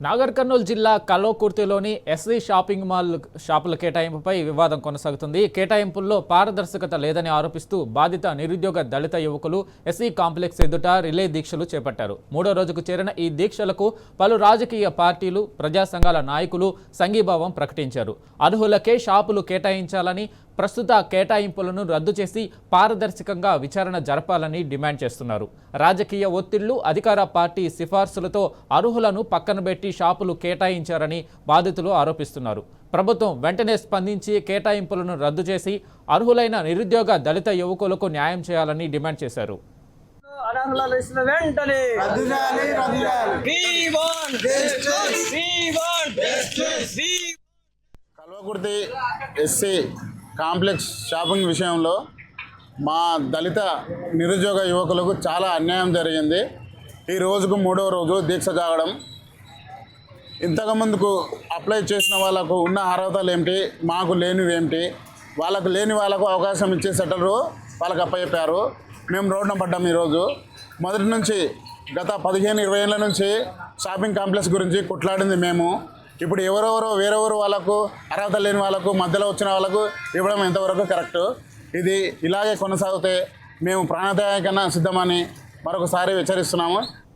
నాగర్ కర్నూలు జిల్లా కల్వకుర్తిలోని SC shopping mall షాపుల కేటాయింపుపై వివాదం కొనసాగుతుంది. కేటాయింపుల్లో పారదర్శకత లేదని ఆరోపిస్తూ బాధిత నిరుద్యోగ దళిత యువకులు ఎస్సీ కాంప్లెక్స్ ఎదుట రిలే దీక్షలు చేపట్టారు. మూడో రోజుకు చేరిన ఈ దీక్షలకు పలు రాజకీయ పార్టీలు, ప్రజా సంఘాల నాయకులు సంఘీభావం ప్రకటించారు. అర్హులకే షాపులు కేటాయించాలని, ప్రస్తుత కేటాయింపులను రద్దు చేసి పారదర్శకంగా విచారణ జరపాలని డిమాండ్ చేస్తున్నారు. రాజకీయ ఒత్తిళ్లు, అధికార పార్టీ సిఫార్సులతో అర్హులను పక్కనబెట్టి షాపులు కేటాయించారని బాధితులు ఆరోపిస్తున్నారు. ప్రభుత్వం వెంటనే స్పందించి కేటాయింపులను రద్దు చేసి అర్హులైన నిరుద్యోగ దళిత యువకులకు న్యాయం చేయాలని డిమాండ్ చేశారు. కల్వకుర్తి ఎస్సీ కాంప్లెక్స్ షాపింగ్ విషయంలో మా దళిత నిరుద్యోగ యువకులకు చాలా అన్యాయం జరిగింది. ఈ రోజుకు మూడో రోజు దీక్ష కావడం. ఇంతకుముందుకు అప్లై చేసిన వాళ్ళకు ఉన్న అర్హతలు ఏమిటి, మాకు లేనివి ఏమిటి, వాళ్ళకు లేని వాళ్ళకు అవకాశం ఇచ్చే సెటరు వాళ్ళకి అప్పచెప్పారు. మేము రోడ్డున పడ్డాం. ఈరోజు మొదటి నుంచి గత 15-20 ఏళ్ళ నుంచి షాపింగ్ కాంప్లెక్స్ గురించి కొట్లాడింది మేము. ఇప్పుడు ఎవరెవరో వేరెవరు వాళ్ళకు అర్హత లేని వాళ్ళకు, మధ్యలో వచ్చిన వాళ్ళకు ఇవ్వడం ఎంతవరకు కరెక్టు? ఇది ఇలాగే కొనసాగితే మేము ప్రాణత్యాగకన్నా సిద్ధమని మరొకసారి హెచ్చరిస్తున్నాము.